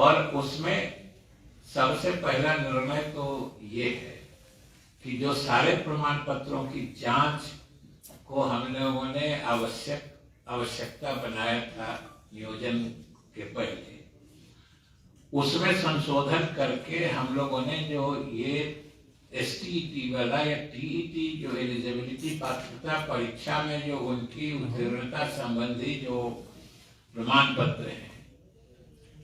और उसमें सबसे पहला निर्णय तो ये है कि जो सारे प्रमाण पत्रों की जांच को हम लोगों ने आवश्यकता बनाया था नियोजन के पहले, उसमें संशोधन करके हम लोगों ने जो ये STET वाला या TET जो एलिजिबिलिटी पात्रता परीक्षा में जो उनकी उत्तीर्णता संबंधी जो प्रमाण पत्र हैं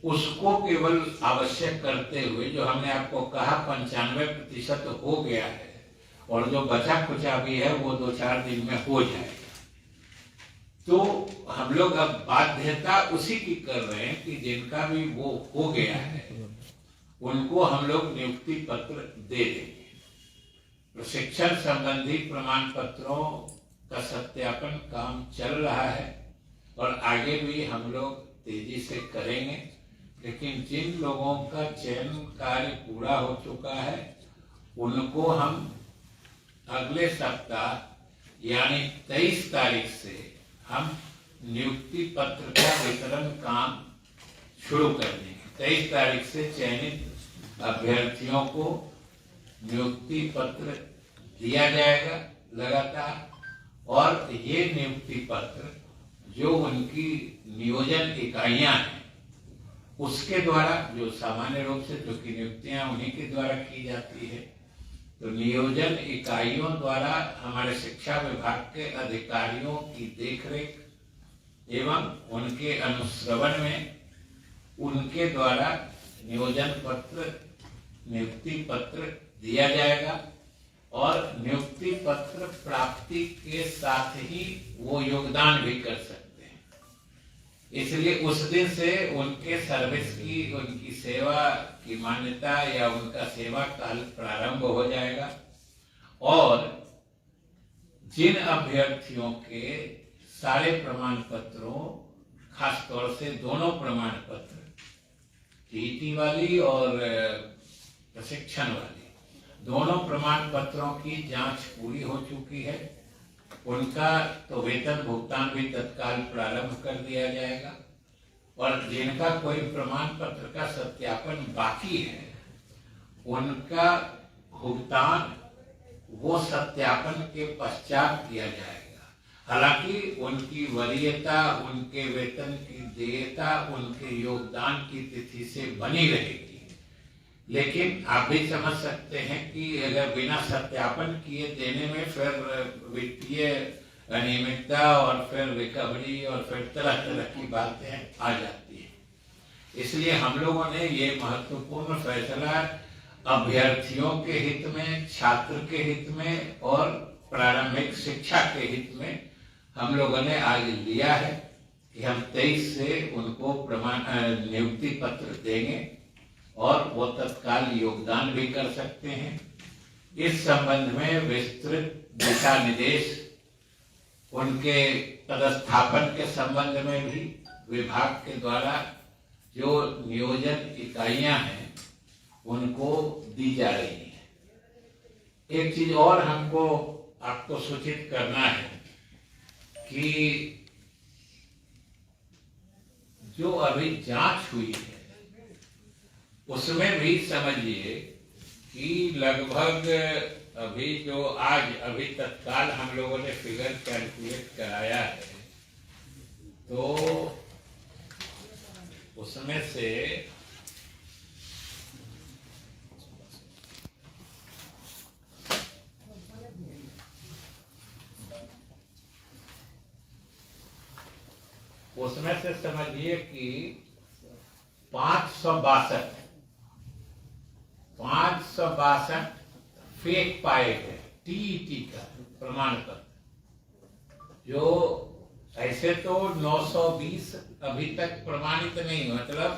उसको केवल आवश्यक करते हुए जो हमने आपको कहा 95% हो गया है और जो बचा कुचा भी है वो 2-4 दिन में हो जाएगा। तो हम लोग अब बाध्यता उसी की कर रहे हैं कि जिनका भी वो हो गया है उनको हम लोग नियुक्ति पत्र दे देंगे। प्रशिक्षण संबंधी प्रमाण पत्रों का सत्यापन काम चल रहा है और आगे भी हम लोग तेजी से करेंगे, लेकिन जिन लोगों का चयन कार्य पूरा हो चुका है उनको हम अगले सप्ताह यानी 23 तारीख से हम नियुक्ति पत्र का वितरण काम शुरू कर देंगे। 23 तारीख से चयनित अभ्यर्थियों को नियुक्ति पत्र दिया जाएगा लगातार, और ये नियुक्ति पत्र जो उनकी नियोजन इकाइयां हैं उसके द्वारा, जो सामान्य रूप से जो की नियुक्तियां उन्हीं के द्वारा की जाती है, तो नियोजन इकाइयों द्वारा हमारे शिक्षा विभाग के अधिकारियों की देखरेख एवं उनके अनुश्रवण में उनके द्वारा नियोजन पत्र नियुक्ति पत्र दिया जाएगा और नियुक्ति पत्र प्राप्ति के साथ ही वो योगदान भी कर सकते हैं। इसलिए उस दिन से उनके सर्विस की, उनकी सेवा की मान्यता या उनका सेवा काल प्रारंभ हो जाएगा। और जिन अभ्यर्थियों के सारे प्रमाण पत्रों, खासतौर से दोनों प्रमाण पत्र TET वाली और प्रशिक्षण वाली दोनों प्रमाण पत्रों की जांच पूरी हो चुकी है, उनका तो वेतन भुगतान भी तत्काल प्रारंभ कर दिया जाएगा। और जिनका कोई प्रमाण पत्र का सत्यापन बाकी है उनका भुगतान वो सत्यापन के पश्चात किया जाएगा। हालांकि उनकी वरीयता, उनके वेतन की देयता उनके योगदान की तिथि से बनी रहेगी, लेकिन आप भी समझ सकते हैं कि अगर बिना सत्यापन किए देने में फिर वित्तीय अनियमितता और फिर रिकवरी और फिर तरह तरह की बातें आ जाती हैं। इसलिए हम लोगों ने ये महत्वपूर्ण फैसला अभ्यर्थियों के हित में, छात्र के हित में और प्रारंभिक शिक्षा के हित में हम लोगों ने आज लिया है कि हम 23 से उनको नियुक्ति पत्र देंगे और वो तत्काल योगदान भी कर सकते हैं। इस संबंध में विस्तृत दिशा निर्देश उनके पदस्थापन के संबंध में भी विभाग के द्वारा जो नियोजन इकाइयां हैं उनको दी जा रही है। एक चीज और हमको आपको सूचित करना है कि जो अभी जांच हुई है उसमें भी समझिए कि लगभग अभी तत्काल हम लोगों ने फिगर कैलकुलेट कराया है, तो उसमें से समझिए कि 562 फेक पाए गए TET का प्रमाण पत्र, जो ऐसे तो 920 अभी तक प्रमाणित नहीं, मतलब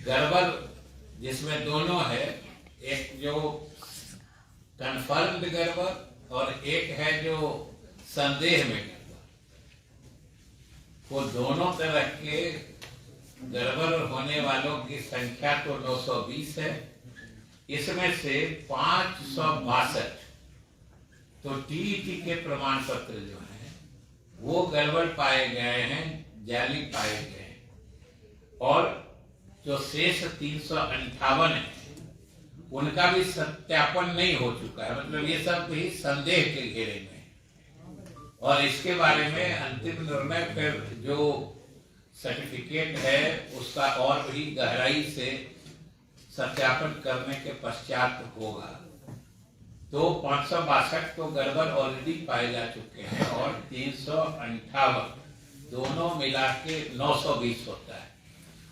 गड़बड़ जिसमें दोनों है, एक जो कंफर्म्ड गड़बड़ और एक है जो संदेह में गड़बड़, वो दोनों तरह के गड़बड़ होने वालों की संख्या तो 920 है। इसमें से 562 तो TET के प्रमाण पत्र जो हैं वो गड़बड़ पाए गए हैं, जाली पाए गए हैं। और जो शेष 358 है उनका भी सत्यापन नहीं हो चुका है, मतलब ये सब भी संदेह के घेरे में। और इसके बारे में अंतिम निर्णय फिर जो सर्टिफिकेट है उसका और भी गहराई से सत्यापन करने के पश्चात होगा। तो 562 तो गड़बड़ ऑलरेडी पाए जा चुके हैं और 358 दोनों मिला के 920 होता है।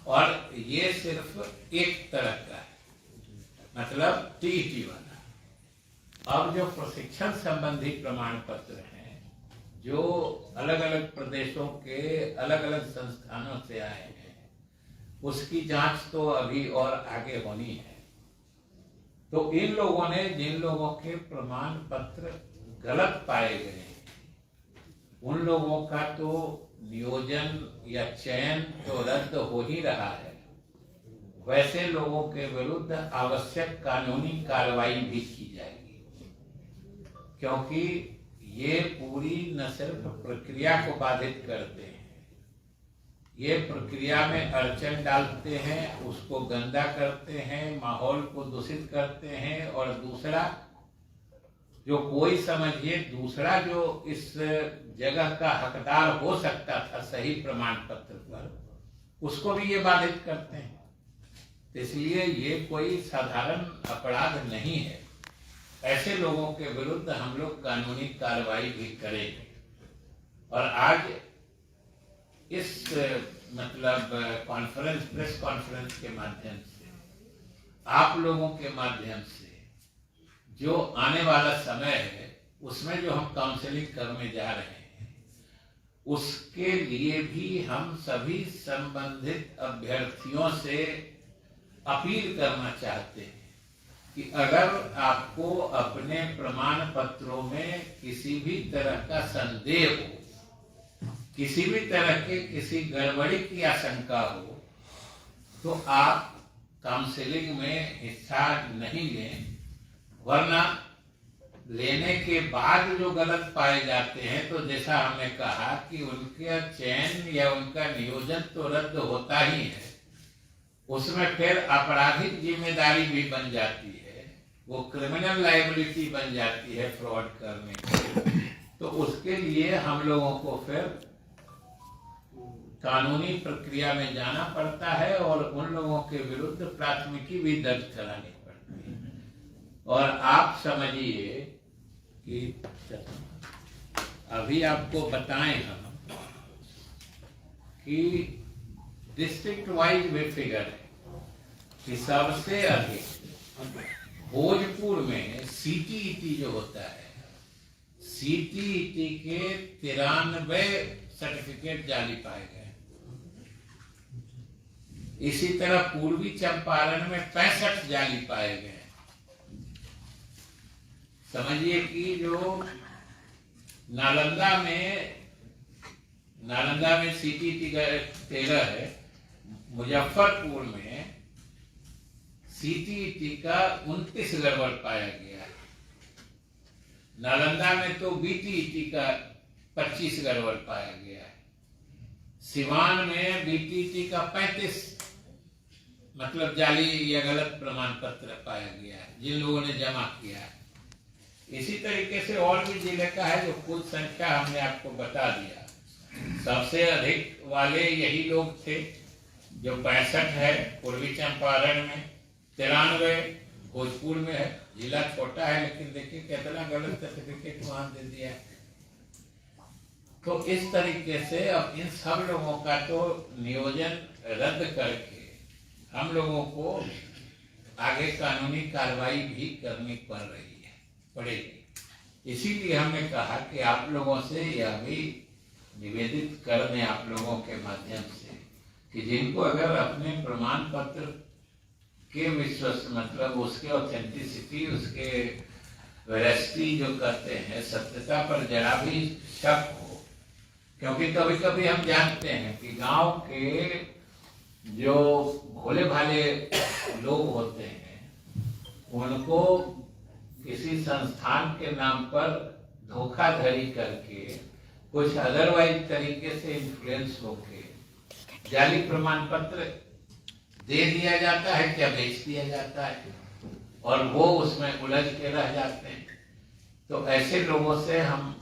और ये सिर्फ एक तरह का है, मतलब टीईटी वाला। अब जो प्रशिक्षण संबंधी प्रमाण पत्र हैं जो अलग अलग प्रदेशों के अलग अलग संस्थानों से आए हैं, उसकी जांच तो अभी और आगे होनी है। तो इन लोगों ने, जिन लोगों के प्रमाण पत्र गलत पाए गए उन लोगों का तो नियोजन या चयन तो रद्द हो ही रहा है, वैसे लोगों के विरुद्ध आवश्यक कानूनी कार्रवाई भी की जाएगी, क्योंकि ये पूरी न सिर्फ प्रक्रिया को बाधित करते हैं, ये प्रक्रिया में अड़चन डालते हैं, उसको गंदा करते हैं, माहौल को दूषित करते हैं। और दूसरा जो कोई समझिए दूसरा जो इस जगह का हकदार हो सकता था सही प्रमाण पत्र पर, उसको भी ये बाधित करते हैं। इसलिए ये कोई साधारण अपराध नहीं है, ऐसे लोगों के विरुद्ध हम लोग कानूनी कार्रवाई भी करेंगे। और आज इस मतलब कॉन्फ्रेंस, प्रेस कॉन्फ्रेंस के माध्यम से, आप लोगों के माध्यम से जो आने वाला समय है उसमें जो हम काउंसलिंग करने जा रहे हैं, उसके लिए भी हम सभी संबंधित अभ्यर्थियों से अपील करना चाहते हैं कि अगर आपको अपने प्रमाण पत्रों में किसी भी तरह का संदेह हो, किसी भी तरह के किसी गड़बड़ी की आशंका हो, तो आप काउंसलिंग में हिस्सा नहीं लें, वरना लेने के बाद जो गलत पाए जाते हैं तो जैसा हमने कहा कि उनका चयन या उनका नियोजन तो रद्द होता ही है, उसमें फिर आपराधिक जिम्मेदारी भी बन जाती है, वो क्रिमिनल लायबिलिटी बन जाती है फ्रॉड करने की। तो उसके लिए हम लोगों को फिर कानूनी प्रक्रिया में जाना पड़ता है और उन लोगों के विरुद्ध प्राथमिकी भी दर्ज करानी पड़ती है। और आप समझिए कि अभी आपको बताएं हम कि डिस्ट्रिक्ट वाइज वे फिगर है कि सबसे अधिक भोजपुर में सीटीईटी जो होता है, सीटीईटी के 93 सर्टिफिकेट जाली पाए गए। इसी तरह पूर्वी चंपारण में 65 जाली पाए गए। समझिए कि जो नालंदा में सीटीईटी का 13 है, मुजफ्फरपुर में सीटीईटी का 29 गड़बड़ पाया गया है। नालंदा में तो बीटीईटी का 25 गड़बड़ पाया गया है। सिवान में बीटीईटी का 35 मतलब जाली या गलत प्रमाण पत्र पाया गया है, जिन लोगों ने जमा किया है। इसी तरीके से और भी जिले का है जो कुल संख्या हमने आपको बता दिया। सबसे अधिक वाले यही लोग थे जो 65 है पूर्वी चंपारण में, 93 भोजपुर में है। जिला छोटा है लेकिन देखिए कितना गलत सर्टिफिकेट वहां दे दिया है। तो इस तरीके से अब इन सब लोगों का तो नियोजन रद्द करके हम लोगों को आगे कानूनी कार्रवाई भी करनी पड़ेगी। इसीलिए हमने कहा कि आप लोगों से यह भी निवेदित कर दें, आप लोगों के माध्यम से, कि जिनको अगर अपने प्रमाण पत्र के विश्वास मतलब उसके ऑथेंटिसिटी, उसके वेरासिटी जो कहते हैं, सत्यता पर जरा भी शक हो, क्योंकि कभी कभी हम जानते हैं कि गांव के जो भोले भाले लोग होते हैं उनको किसी संस्थान के नाम पर धोखाधड़ी करके कुछ अदरवाइज तरीके से इन्फ्लुएंस होके जाली प्रमाण पत्र दे दिया जाता है, क्या बेच दिया जाता है, और वो उसमें उलझ के रह जाते हैं। तो ऐसे लोगों से हम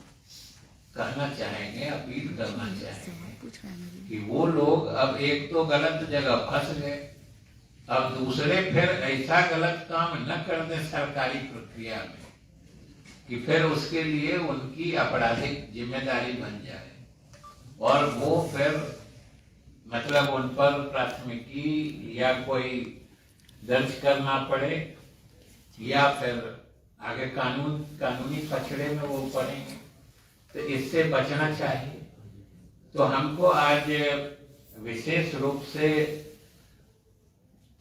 कहना चाहेंगे, अपील करना चाहेंगे कि वो लोग अब एक तो गलत जगह फंस गए, अब दूसरे फिर ऐसा गलत काम न कर दें सरकारी प्रक्रिया में कि फिर उसके लिए उनकी आपराधिक जिम्मेदारी बन जाए और वो फिर मतलब उन पर प्राथमिकी या कोई दर्ज करना पड़े या फिर आगे कानूनी पछड़े में वो पड़ेंगे। तो इससे बचना चाहिए। तो हमको आज विशेष रूप से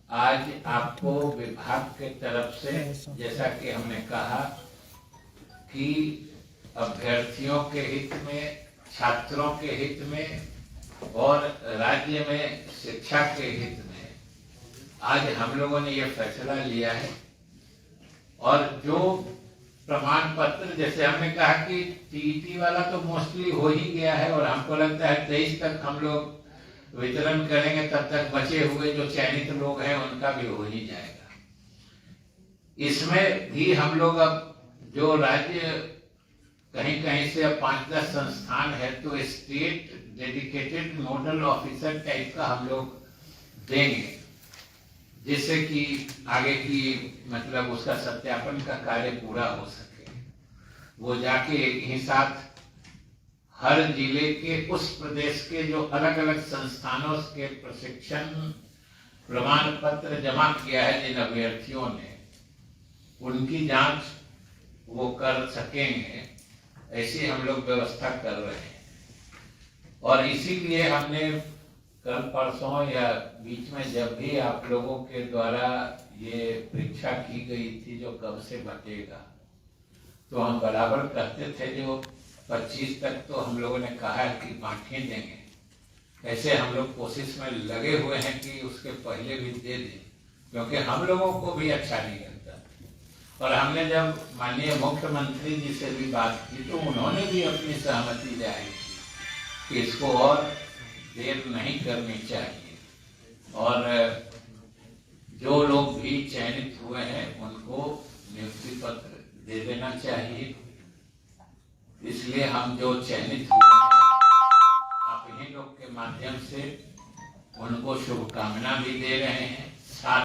आज आपको विभाग के तरफ से, जैसा कि हमने कहा कि अभ्यर्थियों के हित में, छात्रों के हित में और राज्य में शिक्षा के हित में आज हम लोगों ने ये फैसला लिया है। और जो प्रमाण पत्र, जैसे हमने कहा कि टीईटी वाला तो मोस्टली हो ही गया है और हमको लगता है 23 तक हम लोग वितरण करेंगे, तब तक बचे हुए जो चयनित लोग हैं उनका भी हो ही जाएगा। इसमें भी हम लोग अब जो राज्य कहीं कहीं से अब 5-10 संस्थान है तो state dedicated nodal officer type का हम लोग देंगे, जिससे कि आगे की मतलब उसका सत्यापन का कार्य पूरा हो सके। वो जाके एक ही साथ हर जिले के उस प्रदेश के जो अलग अलग संस्थानों के प्रशिक्षण प्रमाण पत्र जमा किया है जिन अभ्यर्थियों ने, उनकी जांच वो कर सकेंगे, ऐसी हम लोग व्यवस्था कर रहे हैं। और इसीलिए हमने कल परसों या बीच में जब भी आप लोगों के द्वारा ये परीक्षा की गई थी जो कब से बटेगा, तो हम बराबर कहते थे जो 25 तक तो हम लोगों ने कहा है कि बांटे देंगे। ऐसे हम लोग कोशिश में लगे हुए हैं कि उसके पहले भी दे दें, क्योंकि हम लोगों को भी अच्छा नहीं लगता। और हमने जब माननीय मुख्यमंत्री जी से भी बात की तो उन्होंने भी अपनी सहमति जाहिर की कि इसको और देर नहीं करनी चाहिए और जो लोग भी चयनित हुए हैं उनको नियुक्ति पत्र दे देना चाहिए। इसलिए हम जो चयनित हुए हैं आप इन्हीं लोग के माध्यम से उनको शुभकामना भी दे रहे हैं